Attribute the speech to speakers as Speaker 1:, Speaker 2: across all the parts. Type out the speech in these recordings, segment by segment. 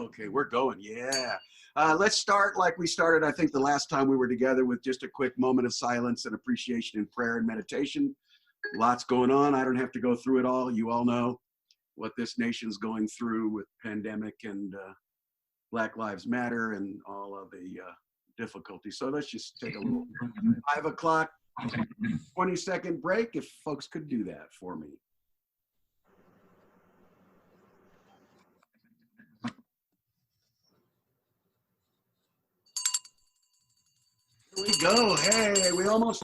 Speaker 1: Okay, we're going. Yeah. Let's start like we started, I think, the last time we were together with just a quick moment of silence and appreciation and prayer and meditation. Lots going on. I don't have to go through it all. You all know what this nation's going through with pandemic and Black Lives Matter and all of the difficulties. So let's just take a little 5 o'clock, 20-second break, if folks could do that for me. Here we go. Hey, we almost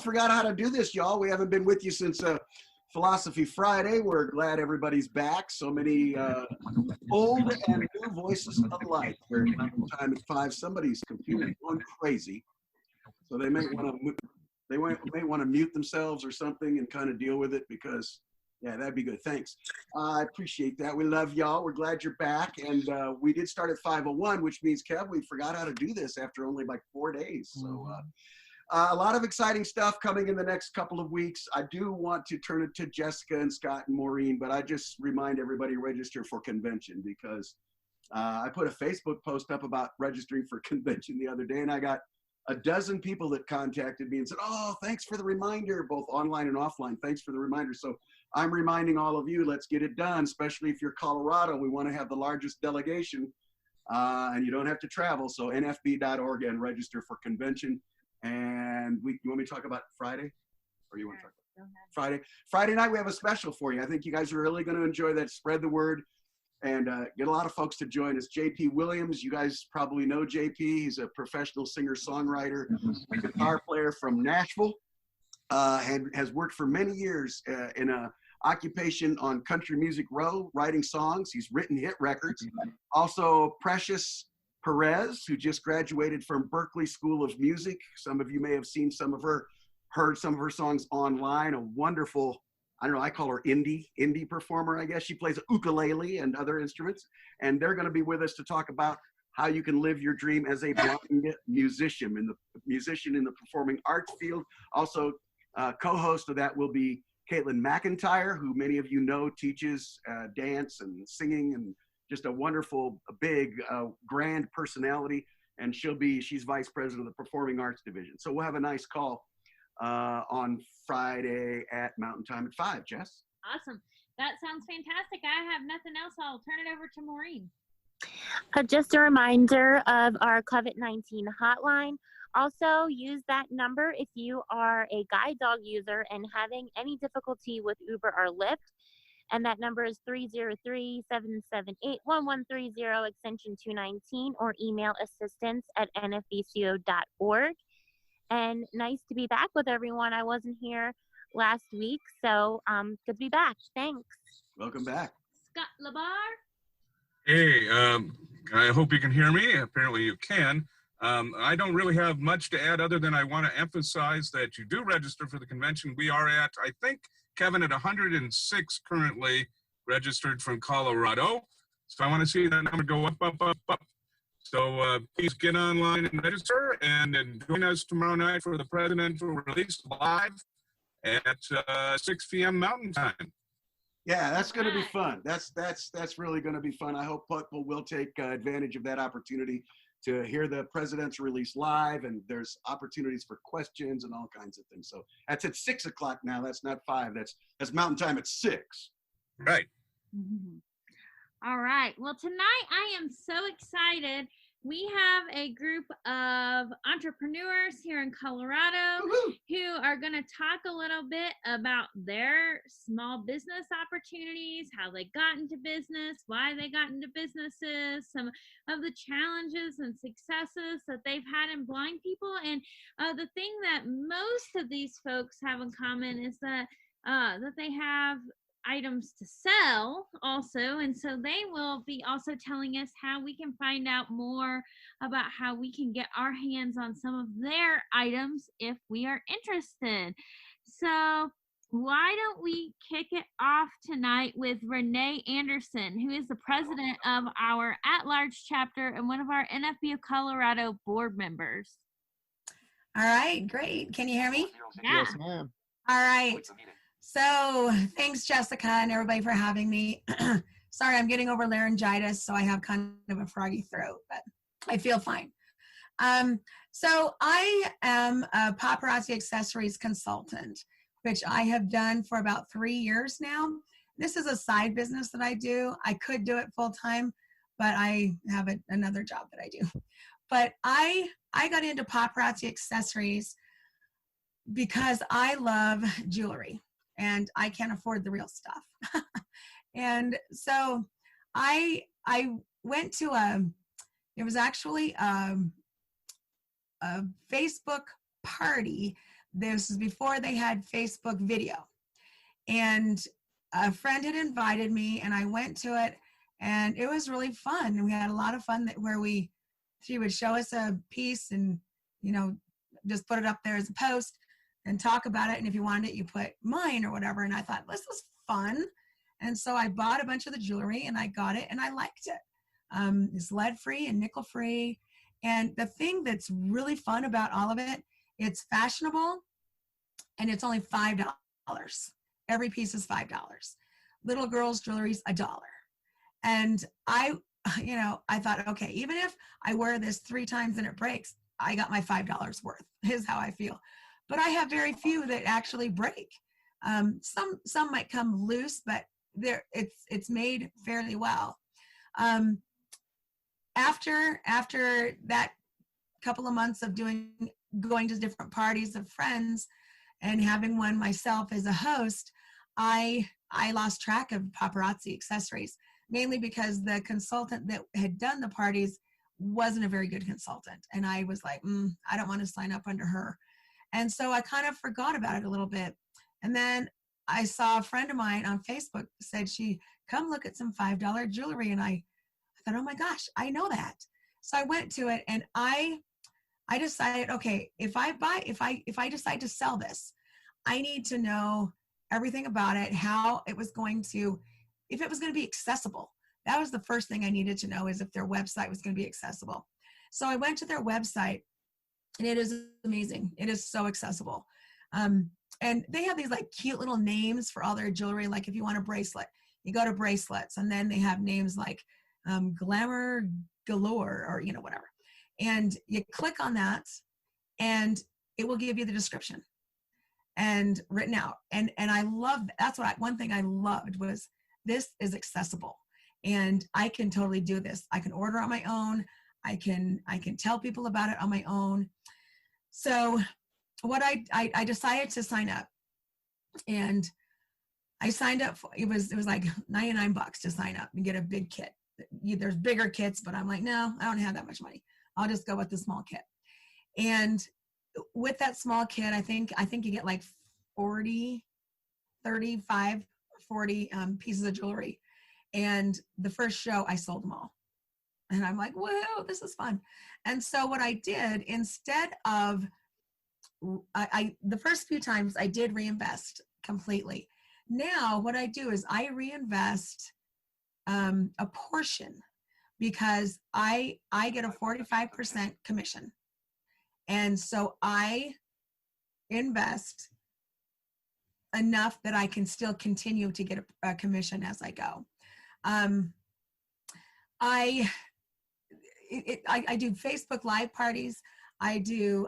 Speaker 1: forgot how to do this, y'all. We haven't been with you since Philosophy Friday. We're glad everybody's back. So many old and new voices alike. We're time at 5. Somebody's computer is going crazy, so they may want to mute themselves or something and kind of deal with it, because yeah, that'd be good. Thanks. I appreciate that. We love y'all. We're glad you're back. And we did start at 5:01, which means, Kev, we forgot how to do this after only like 4 days. So a lot of exciting stuff coming in the next couple of weeks. I do want to turn it to Jessica and Scott and Maureen, but I just remind everybody, register for convention, because I put a Facebook post up about registering for convention the other day, and I got a dozen people that contacted me and said, oh, thanks for the reminder, both online and offline. Thanks for the reminder. So I'm reminding all of you, let's get it done, especially if you're Colorado. We want to have the largest delegation, and you don't have to travel. So nfb.org and register for convention. And you want me to talk about Friday? Or you want to talk about Friday? Friday night, we have a special for you. I think you guys are really going to enjoy that. Spread the word and get a lot of folks to join us. JP Williams, you guys probably know JP. He's a professional singer-songwriter, guitar player from Nashville, and has worked for many years in a occupation on Country Music Row, writing songs. He's written hit records. Also, Precious Perez, who just graduated from Berklee School of Music. Some of you may have seen some of her, heard some of her songs online. A wonderful, I don't know, I call her indie performer, I guess. She plays ukulele and other instruments. And they're going to be with us to talk about how you can live your dream as a blind musician in the performing arts field. Also, co-host of that will be Katelyn Mcintyre, who many of you know teaches dance and singing, and just a wonderful, big, grand personality. And she's vice president of the Performing Arts Division. So we'll have a nice call on Friday at Mountain Time at 5. Jess?
Speaker 2: Awesome. That sounds fantastic. I have nothing else. I'll turn it over to Maureen.
Speaker 3: Just a reminder of our COVID-19 hotline. Also, use that number if you are a guide dog user and having any difficulty with Uber or Lyft. And that number is 303-778-1130, extension 219, or email assistance@nfbco.org. And nice to be back with everyone. I wasn't here last week, so good to be back. Thanks.
Speaker 1: Welcome back.
Speaker 2: Scott Labar.
Speaker 4: Hey, I hope you can hear me. Apparently you can. I don't really have much to add other than I want to emphasize that you do register for the convention. We are at, I think, Kevin, at 106 currently registered from Colorado. So I want to see that number go up, up, up, up. So please get online and register, and join us tomorrow night for the presidential release live at 6 p.m. Mountain Time.
Speaker 1: Yeah, that's going to be fun. That's really going to be fun. I hope people will take advantage of that opportunity to hear the president's release live, and there's opportunities for questions and all kinds of things. So that's at 6 o'clock now. That's not 5. That's Mountain Time at 6.
Speaker 4: Right.
Speaker 2: Mm-hmm. All right. Well, tonight I am so excited. We have a group of entrepreneurs here in Colorado who are going to talk a little bit about their small business opportunities, how they got into business, why they got into businesses, some of the challenges and successes that they've had in blind people. And the thing that most of these folks have in common is that they have items to sell also, and so they will be also telling us how we can find out more about how we can get our hands on some of their items if we are interested. So why don't we kick it off tonight with Renee Anderson, who is the president of our at-large chapter and one of our NFBCO Colorado board members.
Speaker 5: All right, great. Can you hear me?
Speaker 2: Yeah.
Speaker 6: Yes, ma'am.
Speaker 5: All right. So thanks, Jessica, and everybody for having me. Sorry, I'm getting over laryngitis, so I have kind of a froggy throat, but I feel fine. So I am a paparazzi accessories consultant, which I have done for about 3 years now. This is a side business that I do. I could do it full time, but I have another job that I do. But I got into paparazzi accessories because I love jewelry and I can't afford the real stuff. And so I went to it was actually a Facebook party. This was before they had Facebook video. And a friend had invited me and I went to it and it was really fun. And we had a lot of fun where she would show us a piece and, you know, just put it up there as a post and talk about it. And if you wanted it, you put mine or whatever. And I thought, this is fun. And so I bought a bunch of the jewelry and I got it and I liked it. It's lead-free and nickel-free. And the thing that's really fun about all of it, it's fashionable and it's only $5. Every piece is $5. Little girls' jewelry's $1. And I thought, okay, even if I wear this 3 times and it breaks, I got my $5 worth, is how I feel. But I have very few that actually break. Some might come loose, but it's made fairly well. After that couple of months of going to different parties of friends and having one myself as a host, I lost track of paparazzi accessories, mainly because the consultant that had done the parties wasn't a very good consultant. And I was like, I don't want to sign up under her. And so I kind of forgot about it a little bit. And then I saw a friend of mine on Facebook said come look at some $5 jewelry. And I thought, oh my gosh, I know that. So I went to it and I decided, okay, if I decide to sell this, I need to know everything about it, how it was going to, if it was going to be accessible. That was the first thing I needed to know, is if their website was going to be accessible. So I went to their website and it is amazing. It is so accessible. And they have these like cute little names for all their jewelry. Like if you want a bracelet, you go to bracelets, and then they have names like Glamour Galore or, you know, whatever. And you click on that and it will give you the description and written out. And I love, one thing I loved was this is accessible and I can totally do this. I can order on my own. I can tell people about it on my own. So what I decided to sign up, and I signed up for, it was like $99 to sign up and get a big kit. There's bigger kits, but I'm like, no, I don't have that much money. I'll just go with the small kit. And with that small kit, I think you get like 40 pieces of jewelry. And the first show, I sold them all. And I'm like, whoa, this is fun. And so what I did, instead of, the first few times I did reinvest completely. Now what I do is I reinvest a portion, because I get a 45% commission. And so I invest enough that I can still continue to get a commission as I go. I do Facebook Live parties. I do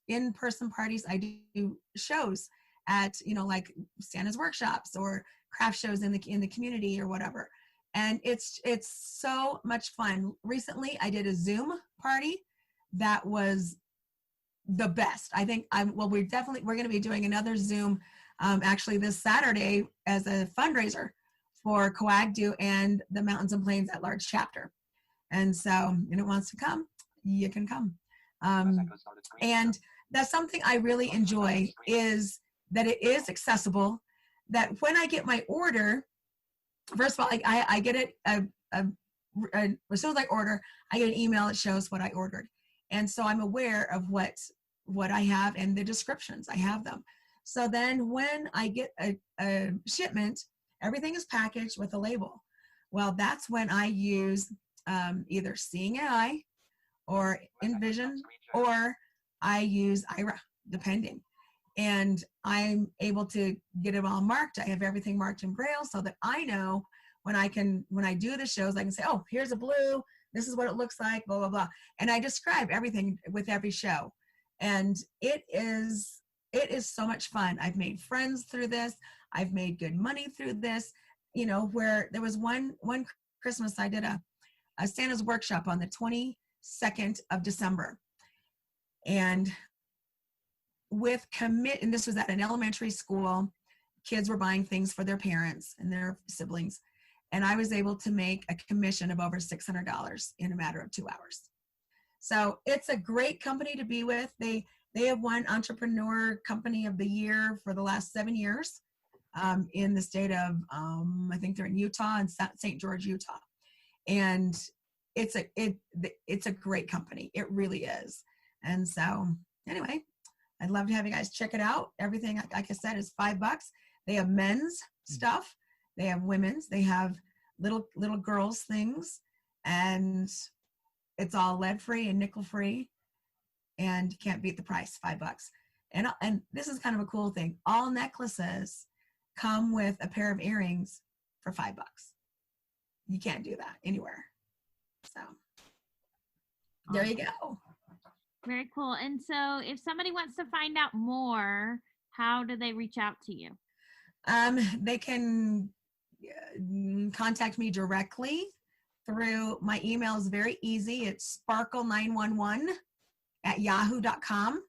Speaker 5: in-person parties. I do shows at, you know, like Santa's workshops or craft shows in the community or whatever. And it's so much fun. Recently, I did a Zoom party that was the best. I think we're going to be doing another Zoom actually this Saturday as a fundraiser for Coagdu and the Mountains and Plains at Large chapter. And so, anyone wants to come, you can come. And that's something I really enjoy, is that it is accessible, that when I get my order, first of all, I get it, as soon as I order, I get an email that shows what I ordered. And so I'm aware of what I have and the descriptions, I have them. So then when I get a shipment, everything is packaged with a label. Well, that's when I use either Seeing AI or InVision, or I use IRA, depending. And I'm able to get it all marked. I have everything marked in Braille so that I know when I do the shows, I can say, oh, here's a blue, this is what it looks like, blah, blah, blah. And I describe everything with every show. And it is so much fun. I've made friends through this. I've made good money through this. You know, where there was one Christmas, I did a Santa's workshop on the 22nd of December. And and this was at an elementary school, kids were buying things for their parents and their siblings. And I was able to make a commission of over $600 in a matter of 2 hours. So it's a great company to be with. They have won Entrepreneur Company of the Year for the last 7 years in the state of, I think they're in Utah and St. George, Utah. And it's a great company. It really is. And so anyway, I'd love to have you guys check it out. Everything, like I said, is $5. They have men's stuff. They have women's. They have little girls things. And it's all lead-free and nickel-free. And you can't beat the price, $5. And this is kind of a cool thing. All necklaces come with a pair of earrings for $5. You can't do that anywhere. So there you go.
Speaker 2: Very cool. And so if somebody wants to find out more, how do they reach out to you?
Speaker 5: They can contact me directly through my email. Is very easy. It's sparkle911@yahoo.com.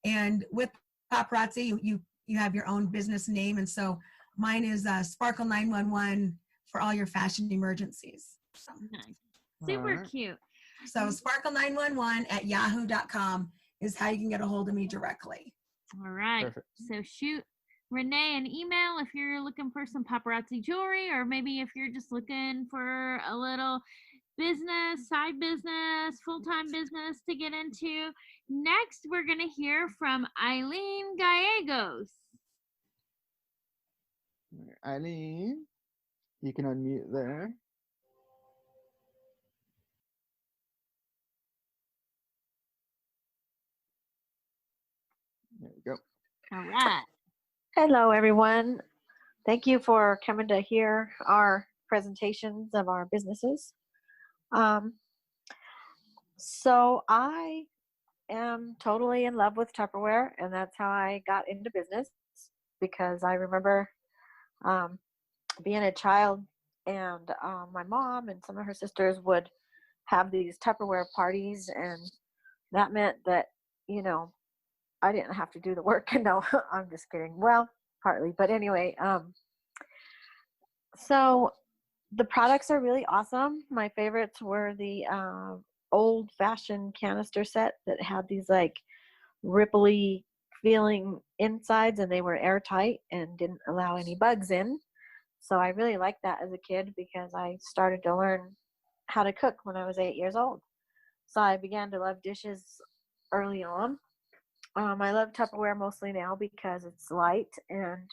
Speaker 5: And with Paparazzi, you have your own business name. And so mine is Sparkle911 for all your fashion emergencies. So.
Speaker 2: Nice. Super cute.
Speaker 5: So sparkle911@yahoo.com is how you can get a hold of me directly.
Speaker 2: All right.
Speaker 6: Perfect.
Speaker 2: So shoot Renee an email if you're looking for some paparazzi jewelry, or maybe if you're just looking for a little business, side business, full-time business to get into. Next, we're going to hear from Eileen Gallegos.
Speaker 6: Eileen, you can unmute there. There we go.
Speaker 2: All right.
Speaker 7: Hello, everyone. Thank you for coming to hear our presentations of our businesses. So I am totally in love with Tupperware, and that's how I got into business, because I remember being a child, and my mom and some of her sisters would have these Tupperware parties, and that meant that, you know, I didn't have to do the work. No, I'm just kidding. Well, partly, but anyway, so the products are really awesome. My favorites were the old-fashioned canister set that had these like ripply feeling insides, and they were airtight and didn't allow any bugs in. So I really liked that as a kid, because I started to learn how to cook when I was 8 years old. So I began to love dishes early on. I love Tupperware mostly now because it's light and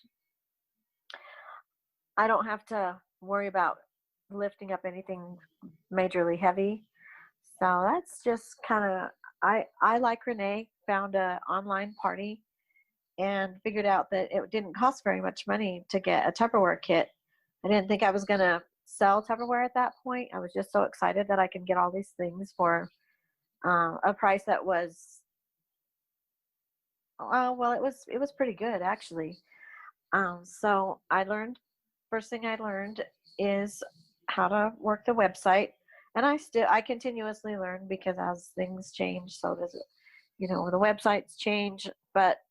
Speaker 7: I don't have to worry about lifting up anything majorly heavy. So that's just kind of, I like Renee, found an online party and figured out that it didn't cost very much money to get a Tupperware kit. I didn't think I was going to sell Tupperware at that point. I was just so excited that I could get all these things for a price that was, well, it was pretty good actually. So first thing I learned is how to work the website, and I continuously learn, because as things change, so does it, you know, the websites change. But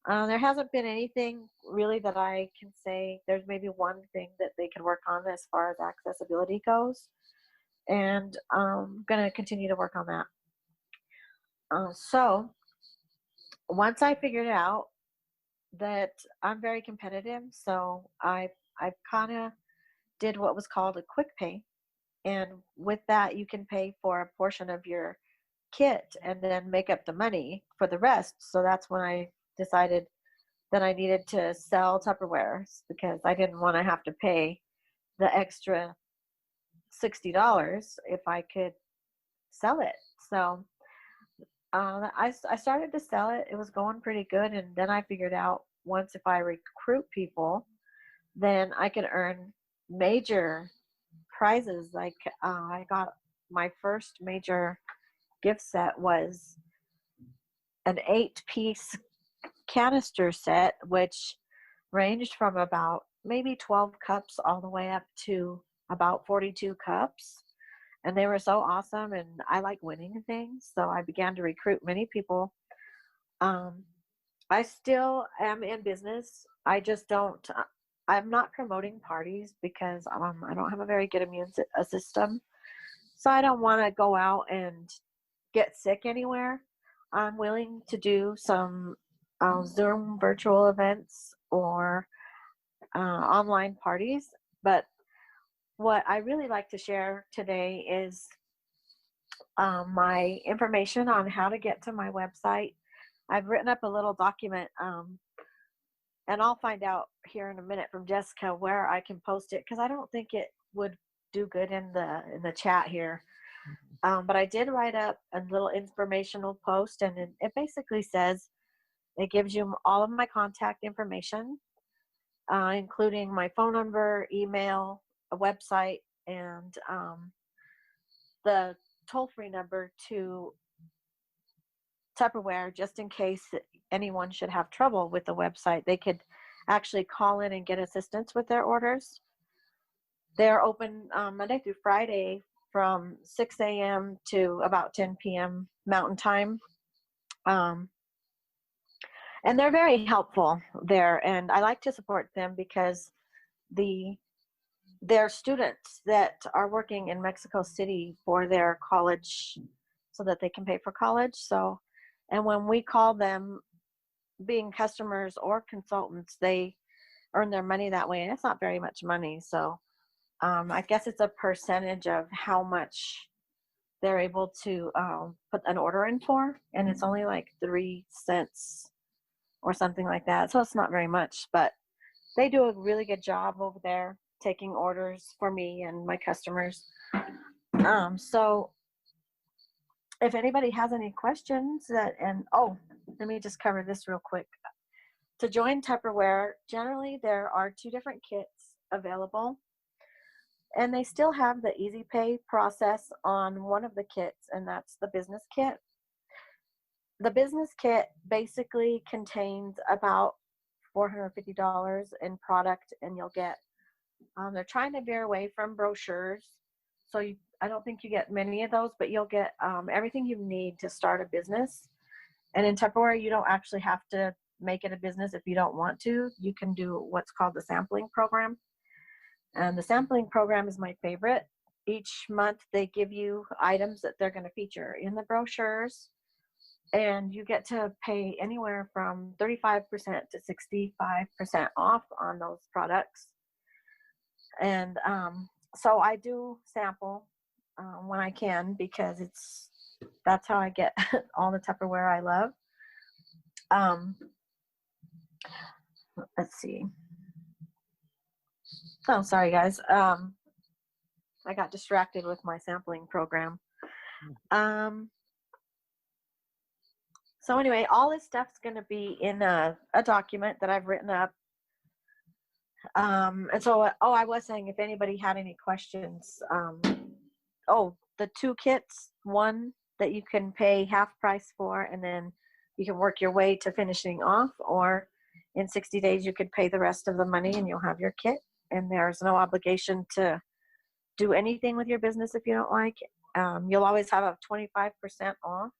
Speaker 7: there hasn't been anything really that I can say. There's maybe one thing that they can work on as far as accessibility goes, and I'm going to continue to work on that. So once I figured out that I'm very competitive, so I kind of did what was called a quick pay, and with that you can pay for a portion of your kit and then make up the money for the rest. So that's when I decided that I needed to sell Tupperware, because I didn't want to have to pay the extra $60 if I could sell it. So I started to sell it. It was going pretty good, and then I figured out once if I recruit people, then I can earn major prizes. Like I got my first major gift set was an 8-piece canister set, which ranged from about maybe 12 cups all the way up to about 42 cups. And they were so awesome, and I like winning things, so I began to recruit many people. I still am in business. I just don't, I'm not promoting parties because I don't have a very good immune system. So I don't want to go out and get sick anywhere. I'm willing to do some Zoom virtual events or online parties. But what I really like to share today is my information on how to get to my website. I've written up a little document, and I'll find out here in a minute from Jessica where I can post it, because I don't think it would do good in the chat here. But I did write up a little informational post, and it basically says, it gives you all of my contact information, including my phone number, email, a website, and the toll-free number to Tupperware, just in case anyone should have trouble with the website. They could actually call in and get assistance with their orders. They're open Monday through Friday from 6 a.m. to about 10 p.m. Mountain Time. And they're very helpful there, and I like to support them because they're students that are working in Mexico City for their college so that they can pay for college. So, and when we call them, being customers or consultants, they earn their money that way, and it's not very much money. So I guess it's a percentage of how much they're able to put an order in for, and it's only like 3 cents or something like that. So it's not very much, but they do a really good job over there taking orders for me and my customers. So if anybody has any questions let me just cover this real quick. To join Tupperware, generally there are 2 different kits available, and they still have the easy pay process on one of the kits, and that's the business kit. The business kit basically contains about $450 in product, and you'll get, they're trying to veer away from brochures, so I don't think you get many of those, but you'll get everything you need to start a business. And in Tupperware, you don't actually have to make it a business if you don't want to. You can do what's called the sampling program. And the sampling program is my favorite. Each month they give you items that they're going to feature in the brochures, and you get to pay anywhere from 35% to 65% off on those products. And so I do sample when I can, because that's how I get all the Tupperware I love. Let's see. Oh, sorry guys. I got distracted with my sampling program. So anyway, all this stuff's going to be in a document that I've written up. And so, I was saying, if anybody had any questions, the 2 kits, one that you can pay half price for, and then you can work your way to finishing off, or in 60 days you could pay the rest of the money and you'll have your kit. And there's no obligation to do anything with your business if you don't like. You'll always have a 25% off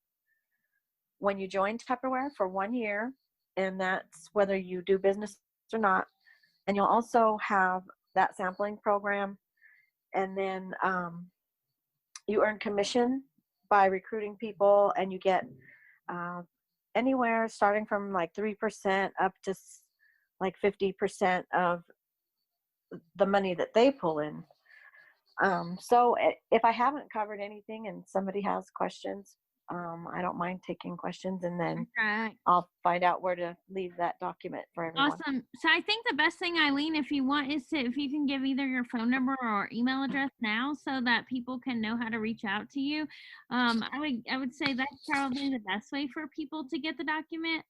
Speaker 7: when you join Tupperware for 1 year, and that's whether you do business or not. And you'll also have that sampling program, and then you earn commission by recruiting people, and you get anywhere starting from like 3% up to like 50% of the money that they pull in. So if I haven't covered anything and somebody has questions, I don't mind taking questions, and then I'll find out where to leave that document for everyone.
Speaker 2: Awesome. So I think the best thing, Eileen, if you want, is if you can give either your phone number or email address now, so that people can know how to reach out to you. I would say that's probably the best way for people to get the document.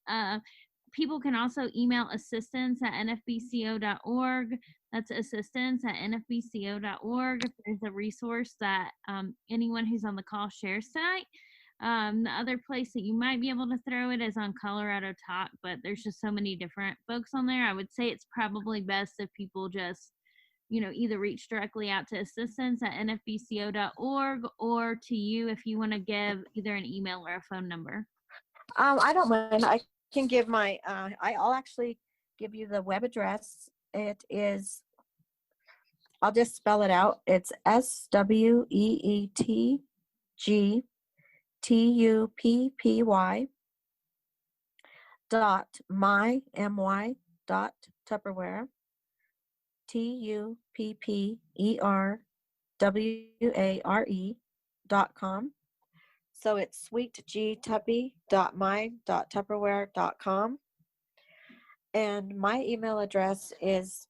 Speaker 2: People can also email assistance@nfbco.org. That's assistance at nfbco.org. If there's a resource that anyone who's on the call shares tonight. The other place that you might be able to throw it is on Colorado Talk, but there's just so many different folks on there. I would say it's probably best if people just, either reach directly out to assistance at nfbco.org or to you if you want to give either an email or a phone number.
Speaker 7: I don't mind. I can give my, I'll actually give you the web address. It is, I'll just spell it out. It's SWEETGTUPPY dot my dot Tupperware TUPPERWARE.com. So it's sweetgtuppy.my.tupperware.com. And my email address is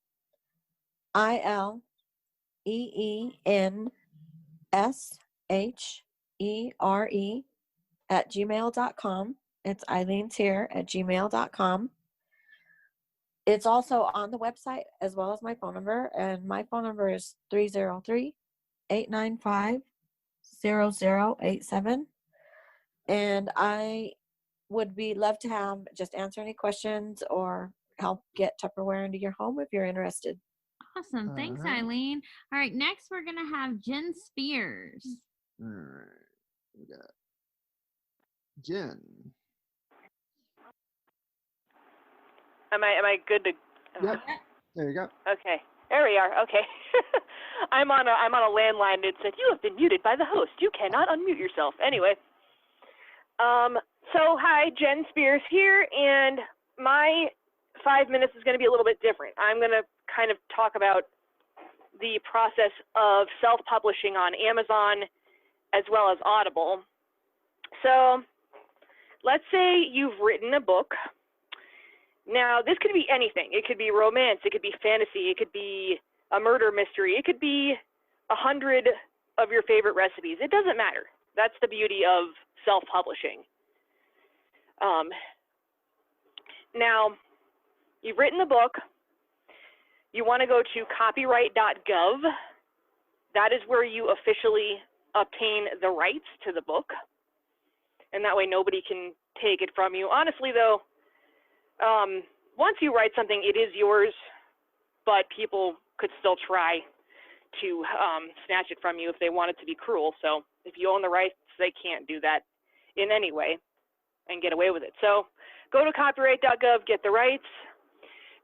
Speaker 7: ILEENSHERE@gmail.com. It's eileenstier@gmail.com. It's also on the website as well as my phone number. And my phone number is 303-895-0087. And I would love to just answer any questions or help get Tupperware into your home if you're interested.
Speaker 2: Awesome. Thanks, Eileen. All right, next we're going to have Jen Spears.
Speaker 6: All right. We got Jen.
Speaker 8: Am I good to?
Speaker 6: Yep. There you go.
Speaker 8: Okay. There we are. Okay. I'm on a landline. It said you have been muted by the host. You cannot unmute yourself. Anyway. So hi, Jen Spears here, and my 5 minutes is going to be a little bit different. I'm going to kind of talk about the process of self-publishing on Amazon as well as Audible. So let's say you've written a book. Now, this could be anything. It could be romance. It could be fantasy. It could be a murder mystery. It could be 100 of your favorite recipes. It doesn't matter. That's the beauty of self-publishing. Now, you've written the book. You want to go to copyright.gov. That is where you officially obtain the rights to the book. And that way nobody can take it from you. Honestly, though, once you write something, it is yours, but people could still try to snatch it from you if they want it to be cruel. So if you own the rights, they can't do that in any way and get away with it. So go to copyright.gov, get the rights,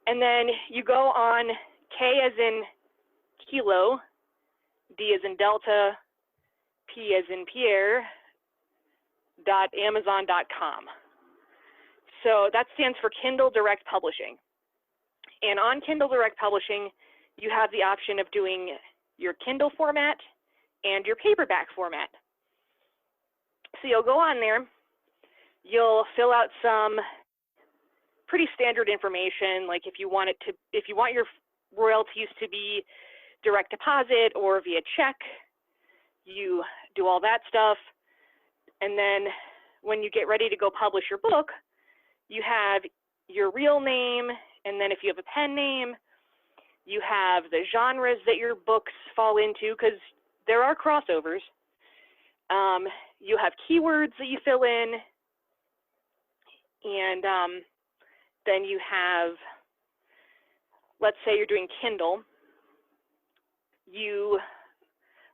Speaker 8: and then you go on K as in Kilo, D as in Delta, P as in Pierre, .amazon.com. So that stands for Kindle Direct Publishing. And on Kindle Direct Publishing, you have the option of doing your Kindle format and your paperback format. So you'll go on there, you'll fill out some pretty standard information, like if you want your royalties to be direct deposit or via check, you do all that stuff. And then when you get ready to go publish your book, you have your real name, and then if you have a pen name, you have the genres that your books fall into, because there are crossovers. You have keywords that you fill in, and then you have, let's say you're doing Kindle, you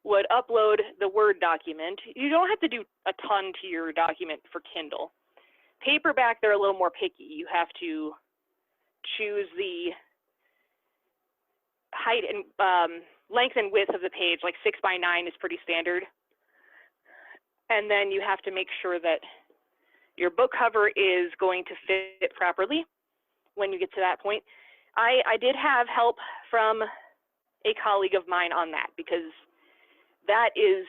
Speaker 8: would upload the Word document. You don't have to do a ton to your document for Kindle. Paperback, they're a little more picky. You have to choose the height and length and width of the page, like 6x9 is pretty standard. And then you have to make sure that your book cover is going to fit properly when you get to that point. I did have help from a colleague of mine on that, because that is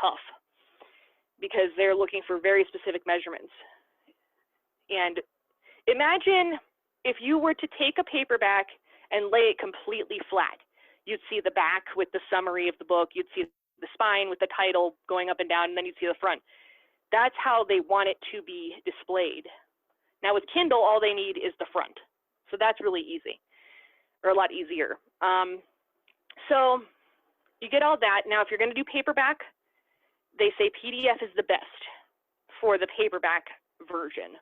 Speaker 8: tough, because they're looking for very specific measurements. And imagine if you were to take a paperback and lay it completely flat. You'd see the back with the summary of the book, you'd see the spine with the title going up and down, and then you'd see the front. That's how they want it to be displayed. Now with Kindle, all they need is the front. So that's really easy, or a lot easier. So you get all that. Now, if you're going to do paperback, they say PDF is the best for the paperback version.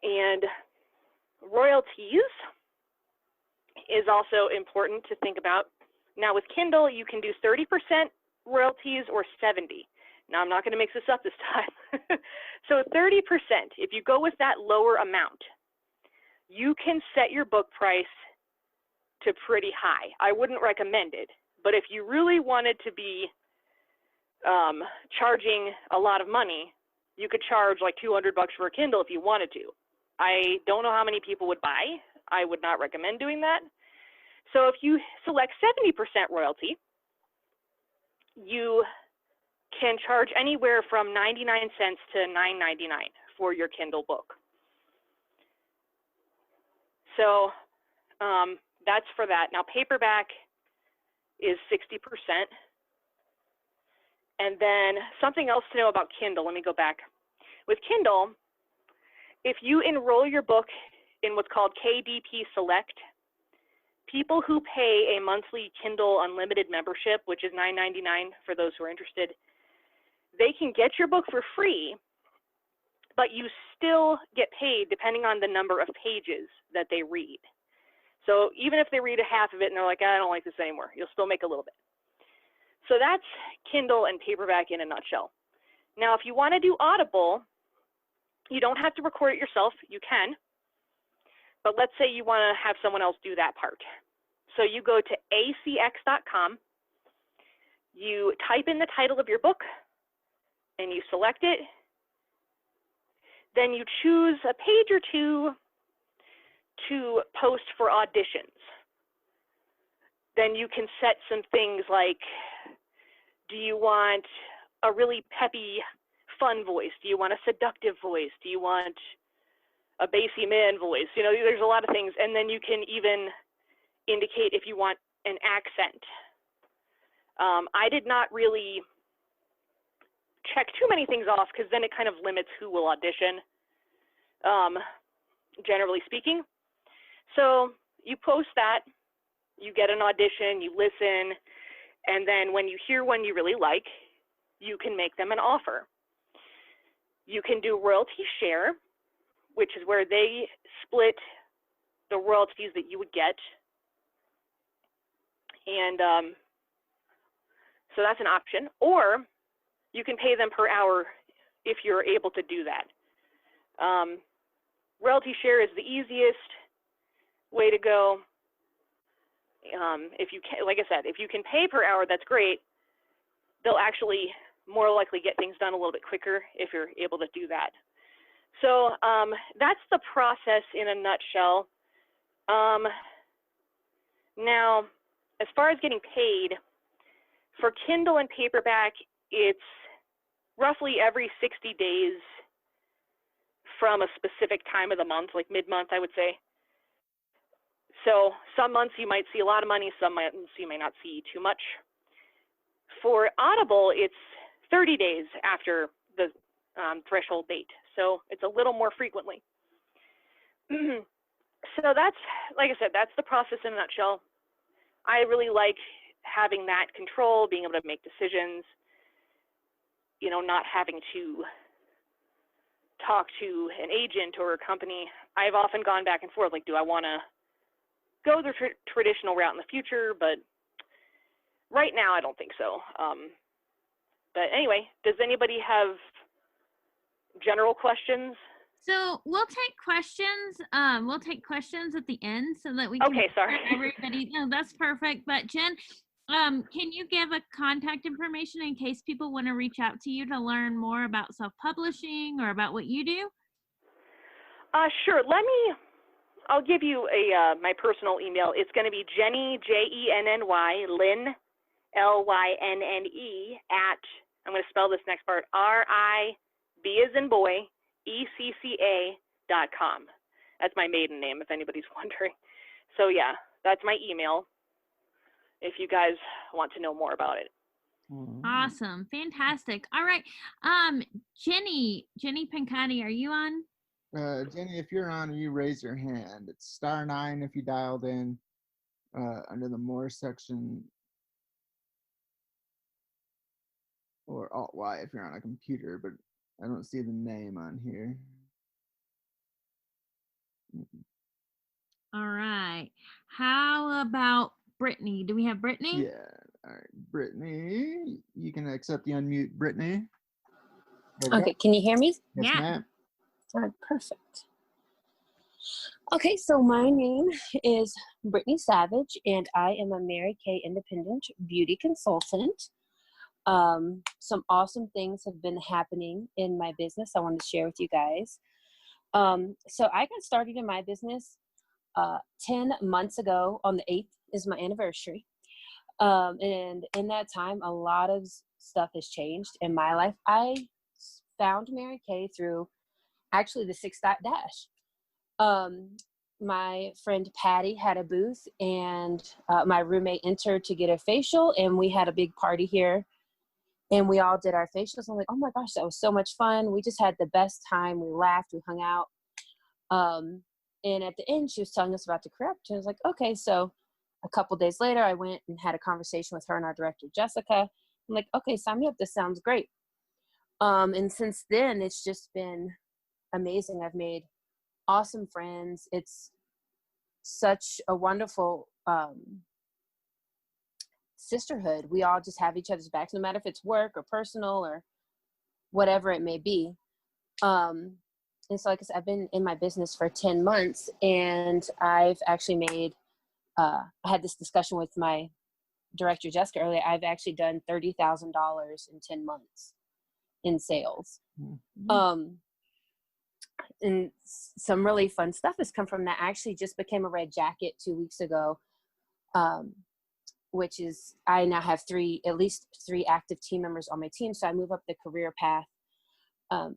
Speaker 8: And royalties is also important to think about. Now with Kindle, you can do 30% royalties or 70. Now I'm not going to mix this up this time. So 30%, if you go with that lower amount, you can set your book price to pretty high. I wouldn't recommend it, but if you really wanted to be charging a lot of money, you could charge like $200 for a Kindle if you wanted to. I don't know how many people would buy. I would not recommend doing that. So if you select 70% royalty, you can charge anywhere from 99 cents to $9.99 for your Kindle book. So that's for that. Now paperback is 60%. And then something else to know about Kindle, let me go back. With Kindle, if you enroll your book in what's called KDP Select, people who pay a monthly Kindle Unlimited membership, which is $9.99 for those who are interested, they can get your book for free, but you still get paid depending on the number of pages that they read. So even if they read a half of it and they're like, I don't like this anymore, you'll still make a little bit. So that's Kindle and paperback in a nutshell. Now, if you want to do Audible, you don't have to record it yourself. You can. But let's say you want to have someone else do that part. So you go to acx.com, you type in the title of your book, and you select it. Then you choose a page or two to post for auditions. Then you can set some things like, do you want a really peppy, fun voice? Do you want a seductive voice? Do you want a bassy man voice? You know, there's a lot of things. And then you can even indicate if you want an accent. I did not really check too many things off because then it kind of limits who will audition, generally speaking. So you post that, you get an audition, you listen, and then when you hear one you really like, you can make them an offer. You can do royalty share, which is where they split the royalties that you would get. And so that's an option. Or you can pay them per hour if you're able to do that. Royalty share is the easiest way to go. If you can, like I said, if you can pay per hour, that's great. They'll actually more likely get things done a little bit quicker if you're able to do that. So that's the process in a nutshell. Now, as far as getting paid, for Kindle and paperback, it's roughly every 60 days from a specific time of the month, like mid-month, I would say. So some months you might see a lot of money, some months you may not see too much. For Audible, it's 30 days after the threshold date, so it's a little more frequently. So that's, like I said, that's the process in a nutshell. I really like having that control, being able to make decisions, you know, not having to talk to an agent or a company. I've often gone back and forth, like, do I want to go the traditional route in the future? But right now, I don't think so. But anyway, does anybody have general questions?
Speaker 2: So we'll take questions. We'll take questions at the end so that we can.
Speaker 8: Okay, sorry.
Speaker 2: Everybody, no, that's perfect. But Jen, can you give a contact information in case people want to reach out to you to learn more about self-publishing or about what you do?
Speaker 8: Sure. I'll give you my personal email. It's going to be Jenny, Jenny, Lynn, Lynne, at, I'm going to spell this next part, RIB as in boy, ECCA.com. That's my maiden name, if anybody's wondering. So yeah, that's my email if you guys want to know more about it.
Speaker 2: Awesome. Fantastic. All right. Jenny Pancati, are you on?
Speaker 6: Jenny, if you're on, you raise your hand. It's *9 if you dialed in. under the more section, or Alt-Y if you're on a computer, but I don't see the name on here.
Speaker 2: All right. How about Brittany? Do we have Brittany?
Speaker 6: Yeah. All right, Brittany, you can accept the unmute, Brittany.
Speaker 9: Okay, can you hear me?
Speaker 6: Yes,
Speaker 2: Yeah.
Speaker 6: ma'am.
Speaker 9: All right, perfect. Okay, so my name is Brittany Savage, and I am a Mary Kay independent beauty consultant. Some awesome things have been happening in my business I wanted to share with you guys. So I got started in my business 10 months ago. On the 8th is my anniversary. And in that time, a lot of stuff has changed in my life. I found Mary Kay through actually the 6 Dot Dash. My friend Patty had a booth, and my roommate entered to get a facial, and we had a big party here, and we all did our facials. I'm like, oh my gosh, that was so much fun. We just had the best time. We laughed, we hung out. And at the end, she was telling us about the career opportunity. I was like, okay. So a couple days later, I went and had a conversation with her and our director, Jessica. I'm like, okay, sign me up. This sounds great. And since then, it's just been amazing. I've made awesome friends. It's such a wonderful sisterhood. We all just have each other's backs, no matter if it's work or personal or whatever it may be. And so, like I said, I've been in my business for 10 months, and I've actually made, I had this discussion with my director, Jessica, earlier. I've actually done $30,000 in 10 months in sales. Mm-hmm. And some really fun stuff has come from that. I actually just became a red jacket 2 weeks ago, which is, I now have at least three active team members on my team. So I move up the career path.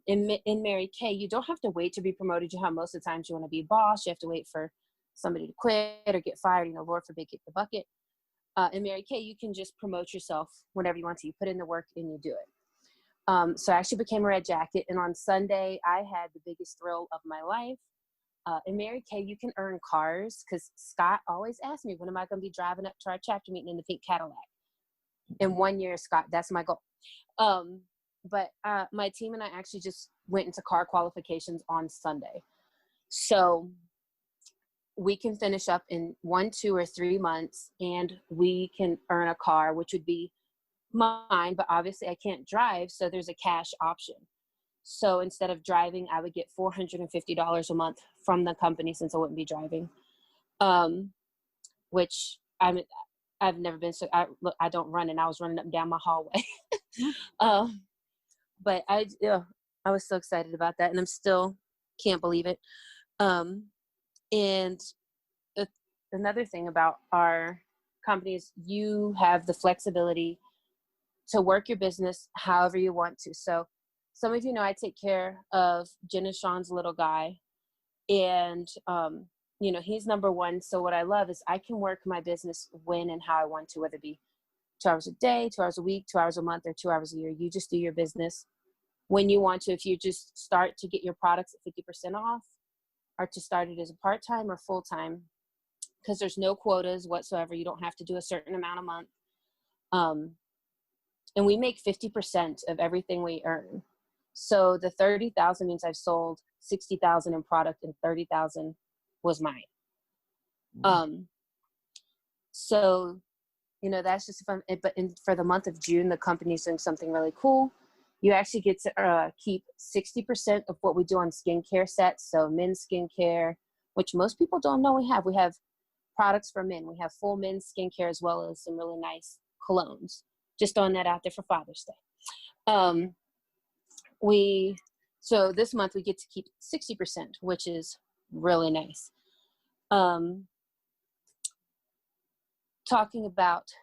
Speaker 9: In Mary Kay, you don't have to wait to be promoted. You have most of the times you want to be boss. You have to wait for somebody to quit or get fired. Lord forbid, kick the bucket. In Mary Kay, you can just promote yourself whenever you want to. You put in the work and you do it. So I actually became a red jacket, and on Sunday I had the biggest thrill of my life. In Mary Kay, you can earn cars, because Scott always asks me, when am I going to be driving up to our chapter meeting in the pink Cadillac? In 1 year, Scott, that's my goal. But my team and I actually just went into car qualifications on Sunday. So we can finish up in 1, 2, or 3 months, and we can earn a car, which would be mine, but obviously I can't drive, so there's a cash option. So instead of driving, I would get $450 a month from the company, since I wouldn't be driving, which I've never been so. I don't run, and I was running up and down my hallway. But I was so excited about that, and I'm still can't believe it. And another thing about our company is you have the flexibility to work your business however you want to. So some of you know I take care of Jen and Sean's little guy, and he's number one. So what I love is I can work my business when and how I want to, whether it be 2 hours a day, 2 hours a week, 2 hours a month, or 2 hours a year. You just do your business when you want to. If you just start to get your products at 50% off, or to start it as a part-time or full-time, because there's no quotas whatsoever. You don't have to do a certain amount a month. And we make 50% of everything we earn. So the 30,000 means I've sold 60,000 in product, and 30,000 was mine. So, that's just fun. But for the month of June, the company's doing something really cool. You actually get to keep 60% of what we do on skincare sets. So men's skincare, which most people don't know we have. We have products for men. We have full men's skincare, as well as some really nice colognes. Just throwing that out there for Father's Day. So this month we get to keep 60%, which is really nice. Talking about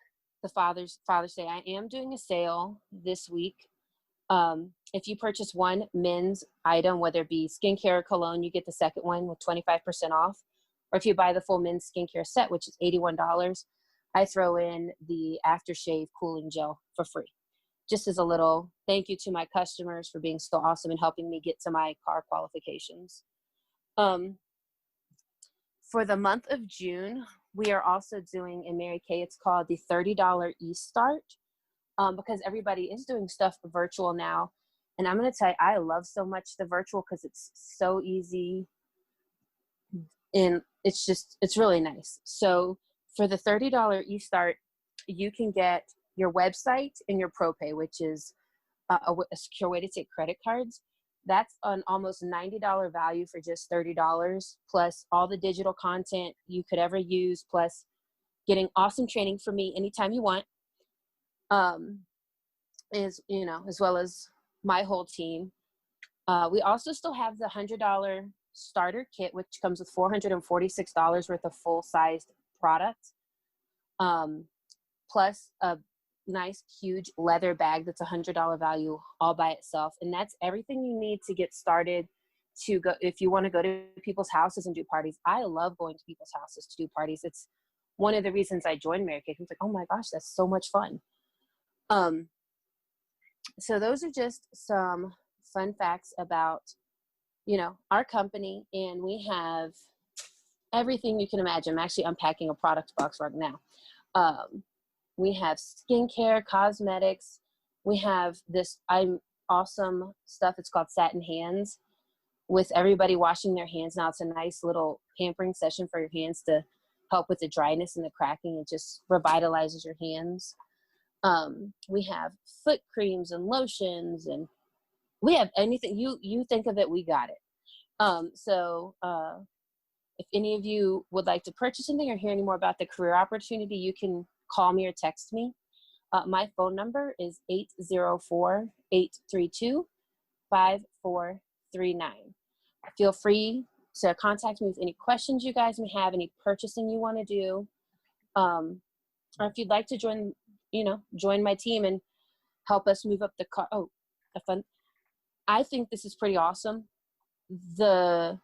Speaker 9: the Father's Day, I am doing a sale this week. If you purchase one men's item, whether it be skincare or cologne, you get the second one with 25% off. Or if you buy the full men's skincare set, which is $81, I throw in the aftershave cooling gel for free. Just as a little thank you to my customers for being so awesome and helping me get to my car qualifications. For the month of June, we are also doing in Mary Kay, it's called the $30 e-start, because everybody is doing stuff virtual now. And I'm going to tell you, I love so much the virtual because it's so easy and it's really nice. So for the $30 e-start, you can get your website and your ProPay, which is a secure way to take credit cards. That's an almost $90 value for just $30, plus all the digital content you could ever use, plus getting awesome training from me anytime you want, as well as my whole team. We also still have the $100 starter kit, which comes with $446 worth of full-sized product, plus a nice huge leather bag that's $100 value all by itself. And that's everything you need to get started to go if you want to go to people's houses and do parties. I love going to people's houses to do parties. It's one of the reasons I joined Mary Kay. I was like, oh my gosh, that's so much fun. So those are just some fun facts about, our company. And we have everything you can imagine. I'm actually unpacking a product box right now. We have skincare, cosmetics. We have this awesome stuff. It's called Satin Hands, with everybody washing their hands now. It's a nice little pampering session for your hands to help with the dryness and the cracking. It just revitalizes your hands. We have foot creams and lotions, and we have anything you think of it, we got it. So if any of you would like to purchase something or hear any more about the career opportunity, you can call me or text me. My phone number is 804-832-5439. Feel free to contact me with any questions you guys may have, any purchasing you want to do. Or if you'd like to join my team and help us move up the car. I think this is pretty awesome. The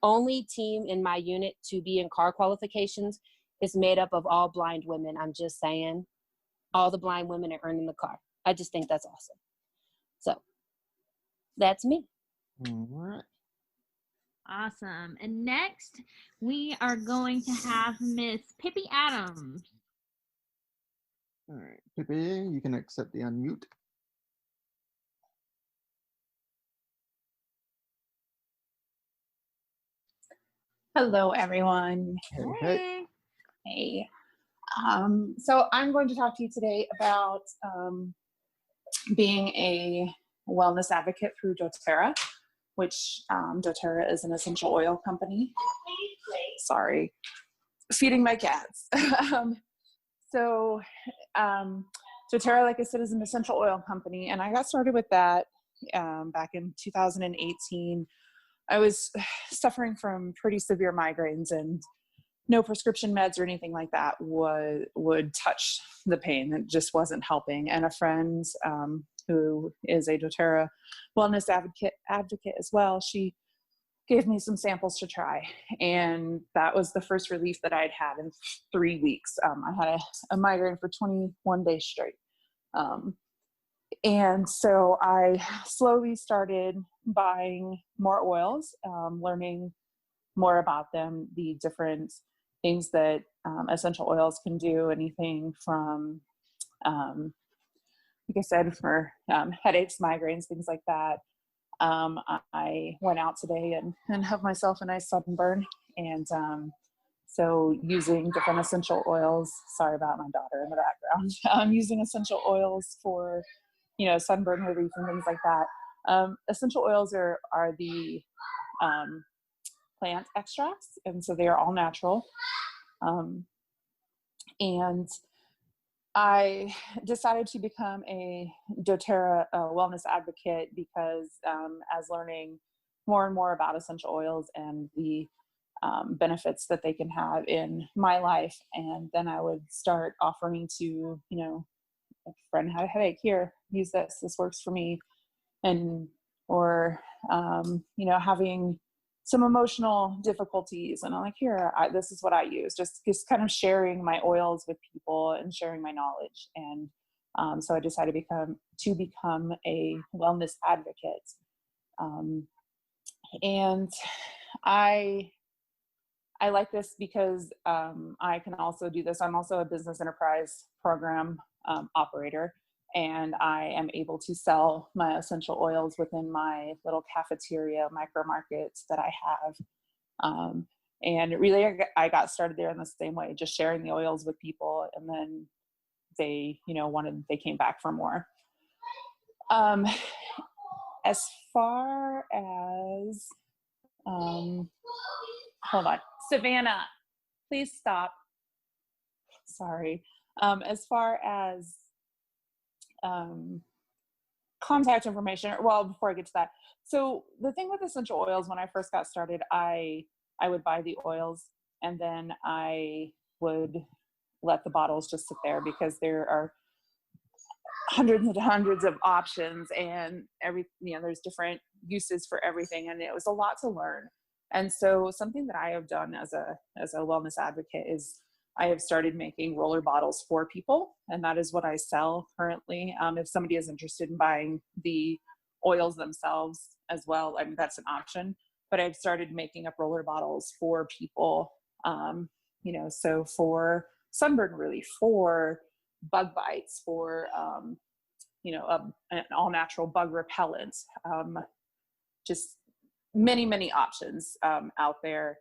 Speaker 9: only team in my unit to be in car qualifications is made up of all blind women. I'm just saying, all the blind women are earning the car. I just think that's awesome. So that's me.
Speaker 6: All right.
Speaker 2: Awesome. And next, we are going to have Miss Pippi Adams.
Speaker 6: All right, Pippi, you can accept the unmute.
Speaker 10: Hello, everyone.
Speaker 6: Hey.
Speaker 10: Hey. So I'm going to talk to you today about being a wellness advocate through doTERRA, which doTERRA is an essential oil company. Sorry, feeding my cats. So doTERRA, like I said, is an essential oil company, and I got started with that back in 2018. I was suffering from pretty severe migraines, and no prescription meds or anything like that would touch the pain. It just wasn't helping. And a friend who is a doTERRA wellness advocate as well, she gave me some samples to try, and that was the first relief that I'd had in 3 weeks. I had a migraine for 21 days straight. And so I slowly started buying more oils, learning more about them, the different things that essential oils can do, anything from, like I said, for headaches, migraines, things like that. I went out today and have myself a nice sunburn. And so using different essential oils, sorry about my daughter in the background, I'm using essential oils for, sunburn relief and things like that. Essential oils are the plant extracts, and so they are all natural. And I decided to become a doTERRA wellness advocate because as learning more and more about essential oils and the benefits that they can have in my life, and then I would start offering to, a friend had a headache, here, use this works for me. Or having some emotional difficulties, and I'm like, here, this is what I use, just kind of sharing my oils with people and sharing my knowledge. And so I decided to become a wellness advocate. And I I like this because I can also do this. I'm also a business enterprise program operator, and I am able to sell my essential oils within my little cafeteria micro markets that I have. And really, I got started there in the same way, just sharing the oils with people, and then they, they came back for more. As far as, hold on, Savannah, please stop. Sorry. As far as contact information, well, before I get to that, so the thing with essential oils, when I first got started, I would buy the oils and then I would let the bottles just sit there because there are hundreds and hundreds of options, and there's different uses for everything, and it was a lot to learn. And so something that I have done as a wellness advocate is I have started making roller bottles for people, and that is what I sell currently. If somebody is interested in buying the oils themselves as well, I mean, that's an option, but I've started making up roller bottles for people, so for sunburn relief, for bug bites, for an all natural bug repellent, just many options out there.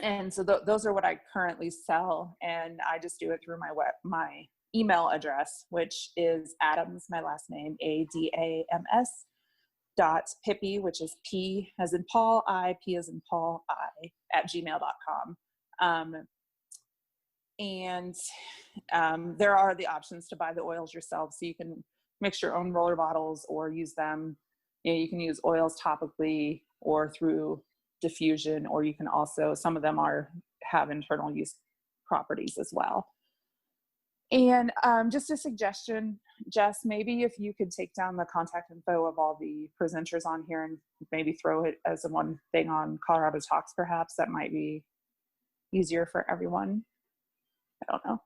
Speaker 10: And so those are what I currently sell, and I just do it through my email address, which is Adams, my last name, ADAMS .Pippy, which is P as in Paul, I, P as in Paul, I, @gmail.com. And there are the options to buy the oils yourself, so you can mix your own roller bottles or use them. You can use oils topically or through diffusion, or you can also, some of them have internal use properties as well. And just a suggestion, Jess, maybe if you could take down the contact info of all the presenters on here and maybe throw it as one thing on Colorado Talks, perhaps that might be easier for everyone. I don't know.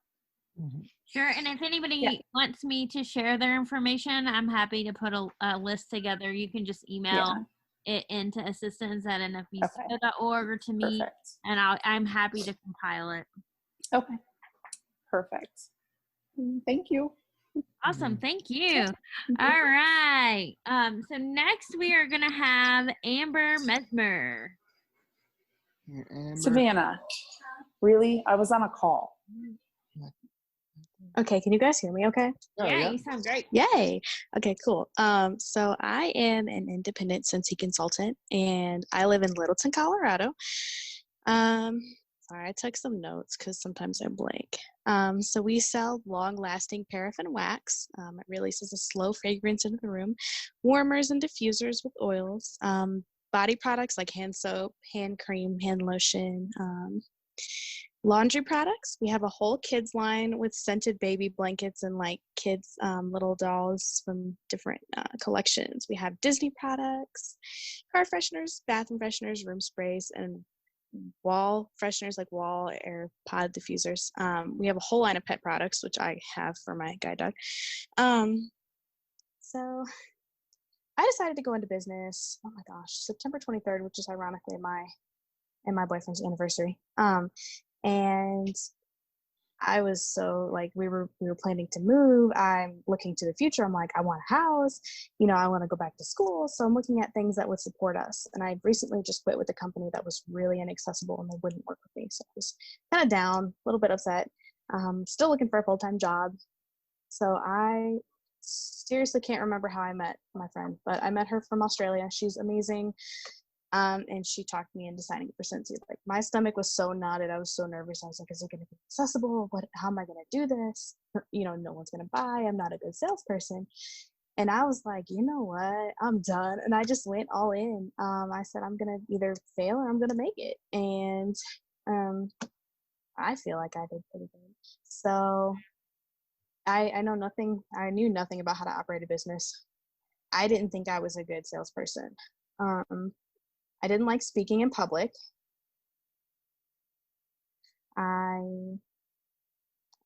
Speaker 2: Sure. And if anybody wants me to share their information, I'm happy to put a list together. You can just email it into assistance@nfbco.org or to me, and I'm happy to compile it.
Speaker 10: Okay. Perfect. Thank you.
Speaker 2: Awesome. Thank you. All right. So next we are going to have Amber Mesmer.
Speaker 10: Savannah, really? I was on a call.
Speaker 11: Okay, can you guys hear me okay?
Speaker 2: Yeah, you sound great.
Speaker 11: Yay. Okay, cool. So I am an independent Scentsy consultant, and I live in Littleton, Colorado. Sorry, I took some notes because sometimes I blank. So we sell long-lasting paraffin wax. It releases a slow fragrance into the room, warmers and diffusers with oils, body products like hand soap, hand cream, hand lotion, laundry products. We have a whole kids line with scented baby blankets and like kids little dolls from different collections. We have Disney products, car fresheners, bathroom fresheners, room sprays, and wall fresheners like wall air pod diffusers. We have a whole line of pet products, which I have for my guide dog. So I decided to go into business, oh my gosh, September 23rd, which is ironically my boyfriend's anniversary. And I was so like, we were planning to move. I'm looking to the future. I'm like, I want a house, I want to go back to school. So I'm looking at things that would support us. And I recently just quit with a company that was really inaccessible and they wouldn't work with me. So I was kind of down, a little bit upset. Still looking for a full-time job. So I seriously can't remember how I met my friend, but I met her from Australia. She's amazing. And she talked me into signing up for Scentsy. Like my stomach was so knotted. I was so nervous. I was like, is it going to be accessible? How am I going to do this? No one's going to buy. I'm not a good salesperson. And I was like, you know what? I'm done. And I just went all in. I said, I'm going to either fail or I'm going to make it. And I feel like I did pretty good. So I knew nothing about how to operate a business. I didn't think I was a good salesperson. I didn't like speaking in public. I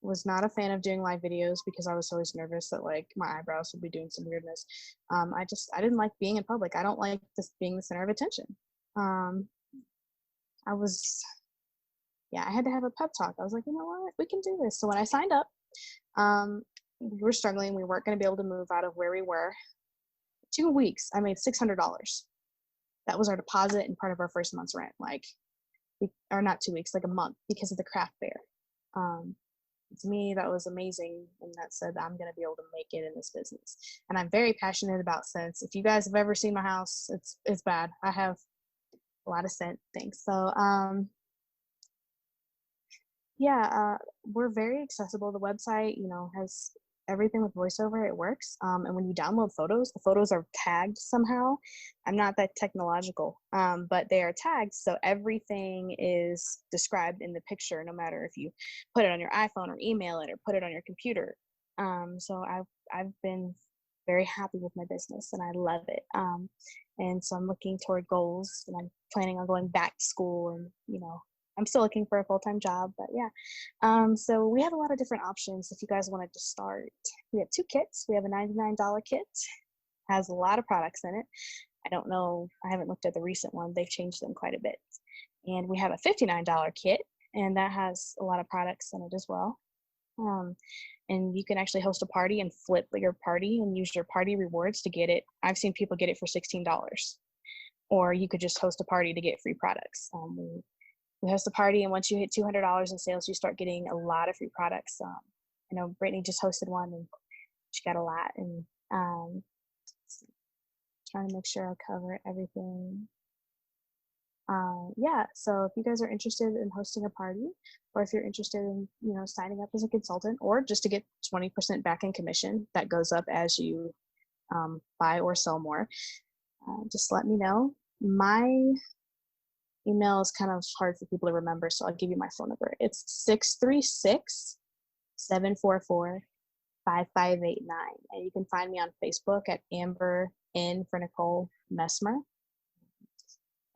Speaker 11: was not a fan of doing live videos because I was always nervous that like my eyebrows would be doing some weirdness. I didn't like being in public. I don't like being the center of attention. I had to have a pep talk. I was like, you know what, we can do this. So when I signed up, we were struggling. We weren't going to be able to move out of where we were. 2 weeks, I made $600. That was our deposit and part of our first month's rent. Or not 2 weeks, like a month, because of the craft fair. To me, that was amazing. And that said, I'm going to be able to make it in this business. And I'm very passionate about scents. If you guys have ever seen my house, it's bad. I have a lot of scent things. So, we're very accessible. The website, has everything with voiceover. It works. And when you download photos, the photos are tagged somehow. I'm not that technological, but they are tagged. So everything is described in the picture, no matter if you put it on your iPhone or email it or put it on your computer. So I've been very happy with my business and I love it. And so I'm looking toward goals, and I'm planning on going back to school, and, I'm still looking for a full-time job, but yeah. So we have a lot of different options if you guys wanted to start. We have 2 kits. We have a $99 kit, has a lot of products in it. I don't know, I haven't looked at the recent one. They've changed them quite a bit. And we have a $59 kit, and that has a lot of products in it as well. And you can actually host a party and flip your party and use your party rewards to get it. I've seen people get it for $16. Or you could just host a party to get free products. We host a party, and once you hit $200 in sales, you start getting a lot of free products. I know Brittany just hosted one, and she got a lot. And trying to make sure I cover everything. So if you guys are interested in hosting a party, or if you're interested in, signing up as a consultant, or just to get 20% back in commission that goes up as you buy or sell more, just let me know. My email is kind of hard for people to remember, so I'll give you my phone number. It's 636-744-5589. And you can find me on Facebook at Amber N for Nicole Messmer.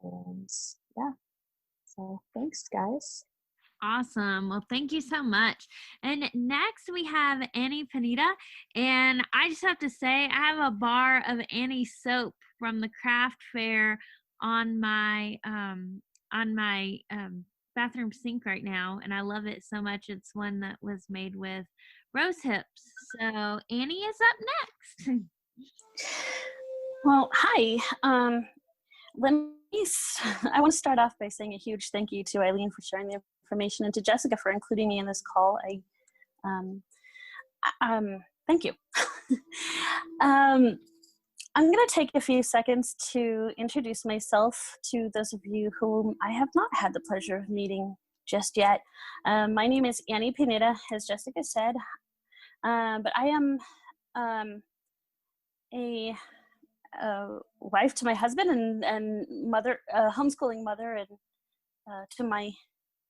Speaker 11: And yeah, so thanks, guys.
Speaker 2: Awesome. Well, thank you so much. And next we have Annie Panetta. And I just have to say, I have a bar of Annie soap from the craft fair on my bathroom sink right now, and I love it so much. It's one that was made with rose hips. So Annie is up next.
Speaker 12: Well, hi. I want to start off by saying a huge thank you to Eileen for sharing the information, and to Jessica for including me in this call. Thank you. I'm going to take a few seconds to introduce myself to those of you whom I have not had the pleasure of meeting just yet. My name is Annie Panetta, as Jessica said, but I am a wife to my husband and mother, homeschooling mother, and to my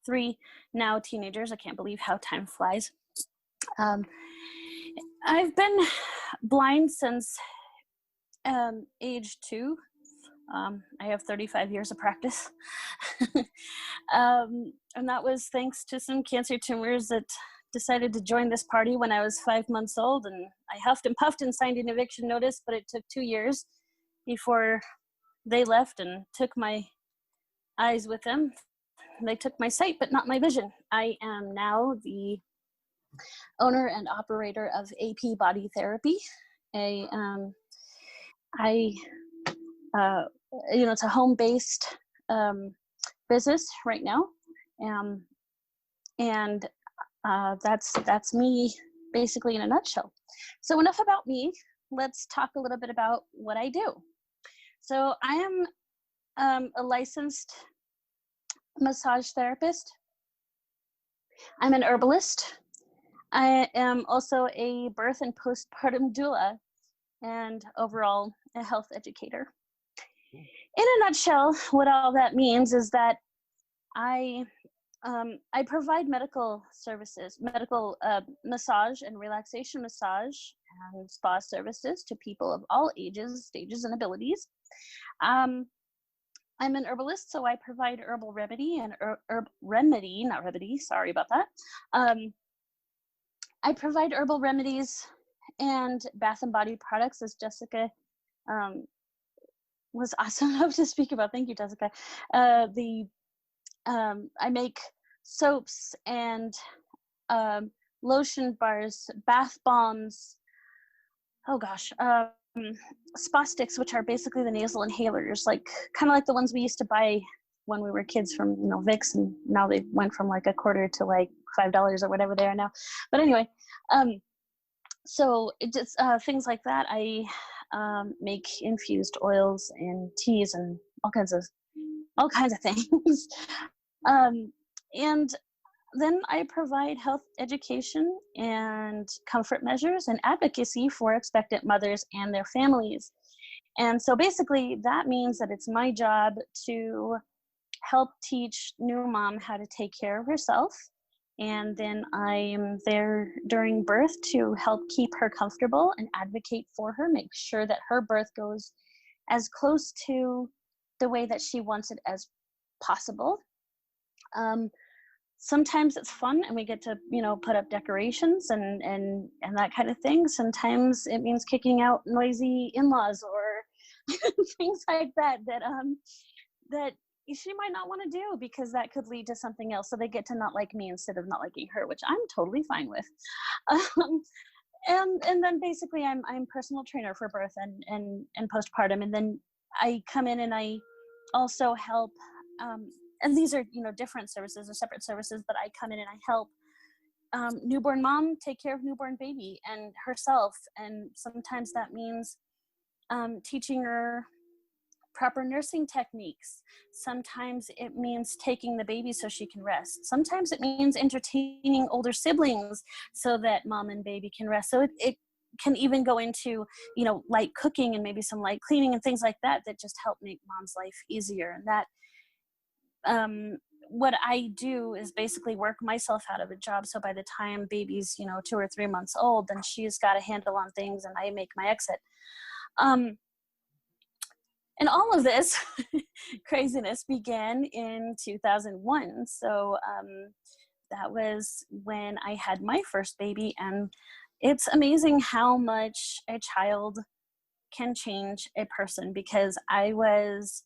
Speaker 12: 3 now teenagers. I can't believe how time flies. I've been blind since age 2. I have 35 years of practice. And that was thanks to some cancer tumors that decided to join this party when I was 5 months old. And I huffed and puffed and signed an eviction notice, but it took 2 years before they left and took my eyes with them. They took my sight, but not my vision. I am now the owner and operator of AP Body Therapy. It's a home-based business right now, and that's me basically in a nutshell. So enough about me. Let's talk a little bit about what I do. So I am a licensed massage therapist. I'm an herbalist. I am also a birth and postpartum doula, and overall a health educator. In a nutshell, what all that means is that I provide medical services, medical massage and relaxation massage and spa services to people of all ages, stages, and abilities. I'm an herbalist, so I provide herbal remedy and sorry about that. I provide herbal remedies and bath and body products, as Jessica was awesome enough to speak about. Thank you, Jessica. I make soaps and lotion bars, bath bombs. Oh gosh, spa sticks, which are basically the nasal inhalers, like kind of like the ones we used to buy when we were kids from, you know, Vicks, and now they went from like a quarter to like $5 or whatever they are now. But anyway, so it just things like that. I make infused oils and teas and all kinds of things. And then I provide health education and comfort measures and advocacy for expectant mothers and their families. And so basically that means that it's my job to help teach new mom how to take care of herself. And then I am there during birth to help keep her comfortable and advocate for her, make sure that her birth goes as close to the way that she wants it as possible. Sometimes it's fun and we get to, you know, put up decorations and that kind of thing. Sometimes it means kicking out noisy in-laws or things like that that she might not want to do because that could lead to something else. So they get to not like me instead of not liking her, which I'm totally fine with. And then basically I'm personal trainer for birth and postpartum. And then I come in and I also help, and these are, you know, different services or separate services, but I come in and I help newborn mom take care of newborn baby and herself. And sometimes that means teaching her proper nursing techniques. Sometimes it means taking the baby so she can rest. Sometimes it means entertaining older siblings so that mom and baby can rest. So it can even go into, you know, light cooking and maybe some light cleaning and things like that that just help make mom's life easier. And that what I do is basically work myself out of a job. So by the time baby's, you know, 2 or 3 months old, then she's got a handle on things and I make my exit. And all of this craziness began in 2001. So that was when I had my first baby. And it's amazing how much a child can change a person, because I was,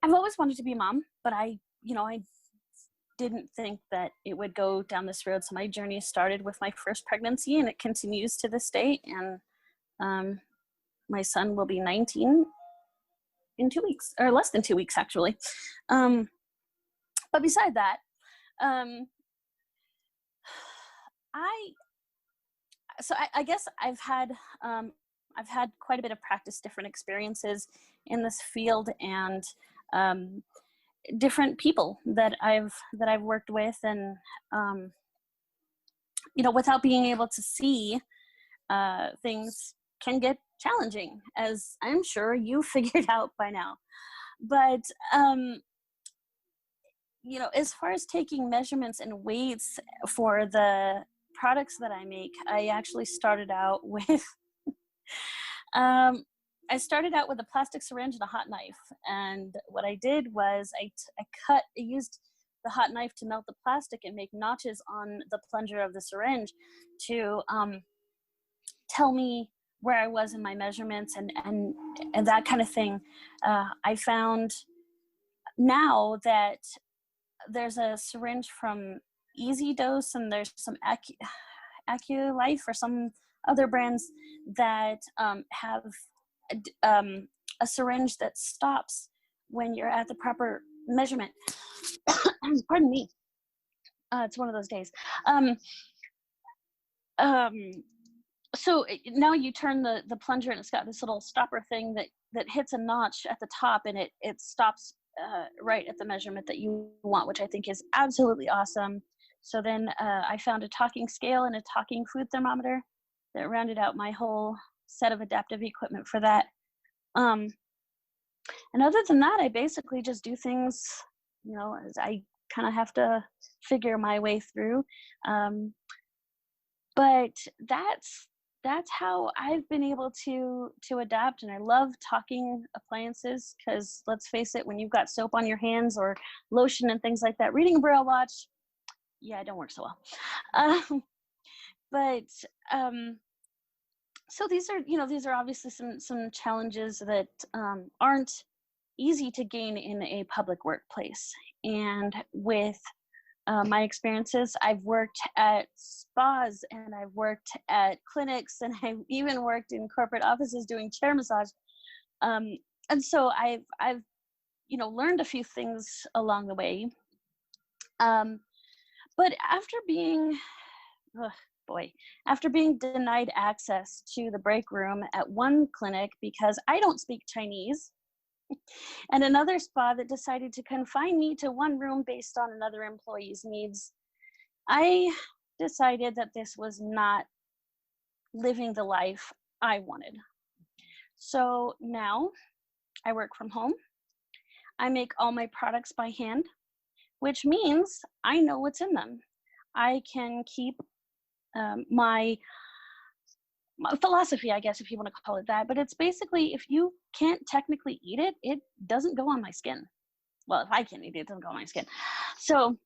Speaker 12: I've always wanted to be a mom, but I didn't think that it would go down this road. So my journey started with my first pregnancy and it continues to this day. And my son will be 19 in 2 weeks, or less than 2 weeks actually. But beside that, I guess I've had quite a bit of practice, different experiences in this field, and different people that I've worked with, and without being able to see things can get challenging, as I'm sure you figured out by now. But as far as taking measurements and weights for the products that I make, I actually started out with a plastic syringe and a hot knife. And what I did was I used the hot knife to melt the plastic and make notches on the plunger of the syringe to tell me where I was in my measurements and that kind of thing. I found now that there's a syringe from Easy Dose, and there's some AccuLife or some other brands that have a syringe that stops when you're at the proper measurement. Pardon me. It's one of those days. So now you turn the plunger and it's got this little stopper thing that hits a notch at the top, and it stops right at the measurement that you want, which I think is absolutely awesome. So then I found a talking scale and a talking food thermometer that rounded out my whole set of adaptive equipment for that. And other than that, I basically just do things, as I kind of have to figure my way through. But that's how I've been able to adapt. And I love talking appliances, because let's face it, when you've got soap on your hands or lotion and things like that, reading a Braille watch, it don't work so well. So these are obviously some challenges that aren't easy to gain in a public workplace. And with my experiences, I've worked at spas and I've worked at clinics and I've even worked in corporate offices doing chair massage. And so I've learned a few things along the way. But after being denied access to the break room at one clinic because I don't speak Chinese, and another spa that decided to confine me to one room based on another employee's needs, I decided that this was not living the life I wanted. So now I work from home. I make all my products by hand, which means I know what's in them. I can keep my philosophy, I guess, if you want to call it that, but it's basically, if you can't technically eat it, it doesn't go on my skin. Well, if I can't eat it, it doesn't go on my skin. So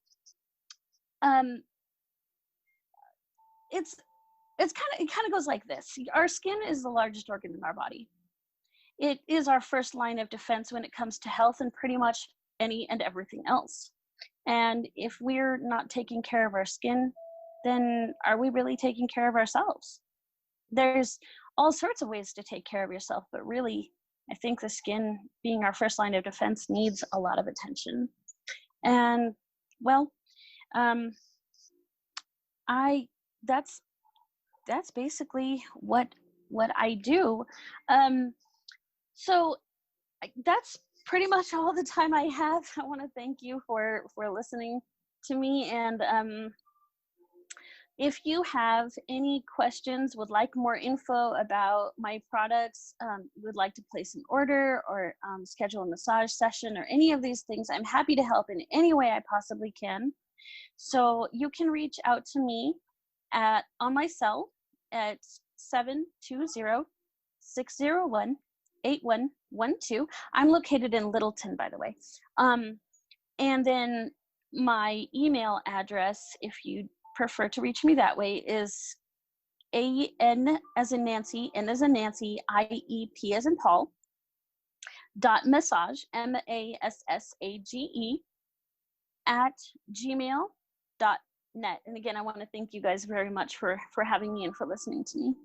Speaker 12: it kind of goes like this. Our skin is the largest organ in our body. It is our first line of defense when it comes to health and pretty much any and everything else. And if we're not taking care of our skin, then are we really taking care of ourselves? There's all sorts of ways to take care of yourself, but really, I think the skin, being our first line of defense, needs a lot of attention. And well, that's basically what I do. So that's pretty much all the time I have. I want to thank you for listening to me, and if you have any questions, would like more info about my products, would like to place an order or schedule a massage session or any of these things, I'm happy to help in any way I possibly can. So you can reach out to me on my cell at 720-601-8112. I'm located in Littleton, by the way. And then my email address, if you prefer to reach me that way, is AN as in Nancy, N as in Nancy, IEP as in Paul, .massage, MASSAGE, @gmail.net. And again, I want to thank you guys very much for having me and for listening to me.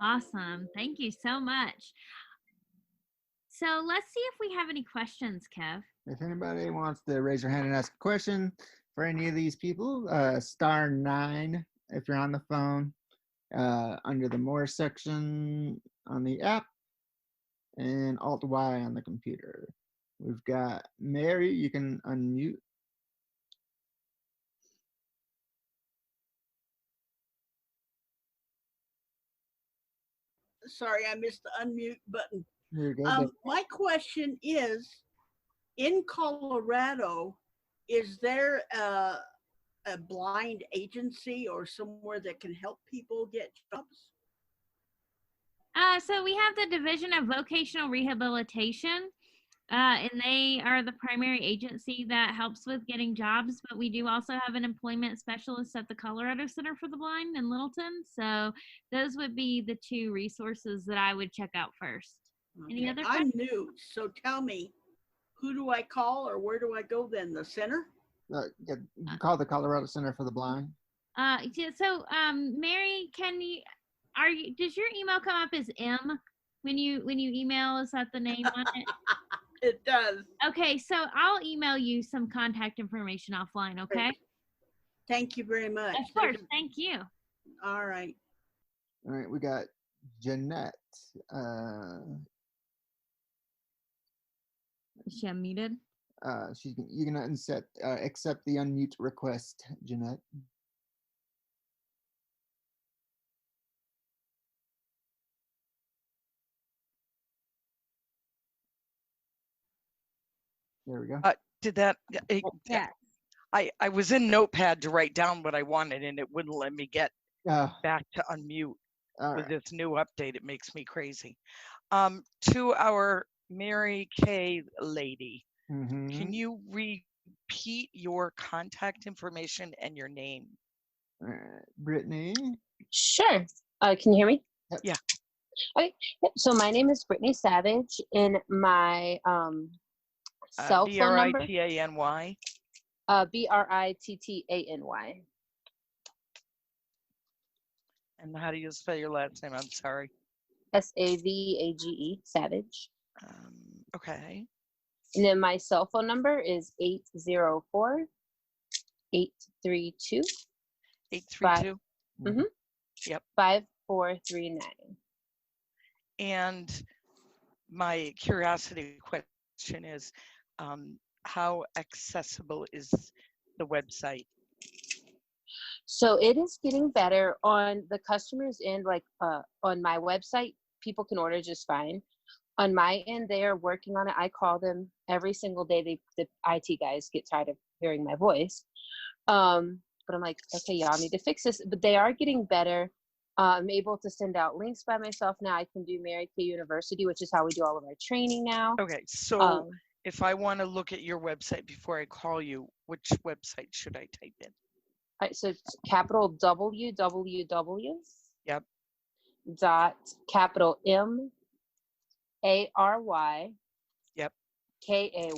Speaker 2: Awesome. Thank you so much. So let's see if we have any questions, Kev.
Speaker 6: If anybody wants to raise their hand and ask a question for any of these people, *9 if you're on the phone, under the More section on the app, and Alt-Y on the computer. We've got Mary, you can unmute.
Speaker 13: Sorry, I missed the unmute button.
Speaker 6: You're good.
Speaker 13: My question is, in Colorado, is there a blind agency or somewhere that can help people get jobs?
Speaker 2: So we have the Division of Vocational Rehabilitation, and they are the primary agency that helps with getting jobs, but we do also have an employment specialist at the Colorado Center for the Blind in Littleton. So those would be the two resources that I would check out first.
Speaker 13: Okay.
Speaker 2: Any other
Speaker 13: I'm
Speaker 2: questions?
Speaker 13: new, so tell me, who do I call or where do I go then? The center?
Speaker 6: Call the Colorado Center for the Blind.
Speaker 2: Yeah, so Mary, does your email come up as M when you email? Is that the name on it?
Speaker 13: It does.
Speaker 2: Okay, so I'll email you some contact information offline, okay?
Speaker 13: Thank you very much.
Speaker 2: Of course, thank you.
Speaker 13: All right.
Speaker 6: All right, we got Jeanette.
Speaker 2: Is she unmuted?
Speaker 6: You can accept the unmute request, Jeanette. There we go.
Speaker 14: Did that?
Speaker 2: Yeah.
Speaker 14: I was in Notepad to write down what I wanted, and it wouldn't let me get back to unmute with this new update. It makes me crazy. To our Mary Kay lady, can you repeat your contact information and your name?
Speaker 6: Brittany?
Speaker 9: Sure. Can you hear me?
Speaker 6: Yep.
Speaker 14: Yeah.
Speaker 9: Okay, yep. So my name is Brittany Savage, and my cell phone number.
Speaker 14: Brittany.
Speaker 9: Brittany.
Speaker 14: And how do you spell your last name? I'm sorry.
Speaker 9: Savage, Savage.
Speaker 14: Okay.
Speaker 9: And then my cell phone number is 804-832.
Speaker 14: 832.
Speaker 9: Mm-hmm.
Speaker 14: Yep.
Speaker 9: 5439.
Speaker 14: And my curiosity question is, how accessible is the website?
Speaker 9: So it is getting better on the customers' end. Like on my website, people can order just fine. On my end, they are working on it. I call them every single day. The IT guys get tired of hearing my voice. But I'm like, okay, y'all need to fix this. But they are getting better. I'm able to send out links by myself now. I can do Mary Kay University, which is how we do all of our training now.
Speaker 14: Okay, so if I want to look at your website before I call you, which website should I type in?
Speaker 9: All right, so it's capital www.
Speaker 14: Yep.
Speaker 9: Dot capital MARY.
Speaker 14: Yep.
Speaker 9: KAY.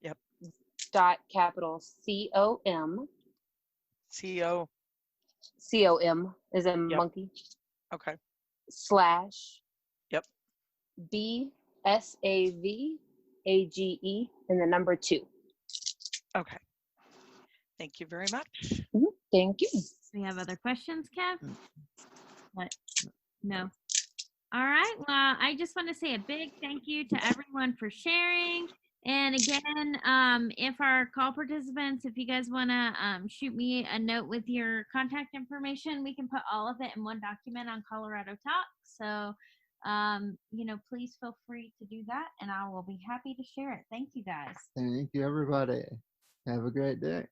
Speaker 14: Yep.
Speaker 9: Dot capital COM. COM is a monkey.
Speaker 14: Okay.
Speaker 9: Slash.
Speaker 14: Yep.
Speaker 9: BSAVAGE and the number 2.
Speaker 14: Okay. Thank you very much.
Speaker 9: Mm-hmm. Thank you.
Speaker 2: Do we have other questions, Kev? What? No. All right. Well, I just want to say a big thank you to everyone for sharing. And again, if our call participants, if you guys want to shoot me a note with your contact information, we can put all of it in one document on Colorado Talk. So, please feel free to do that, and I will be happy to share it. Thank you, guys.
Speaker 6: Thank you, everybody. Have a great day.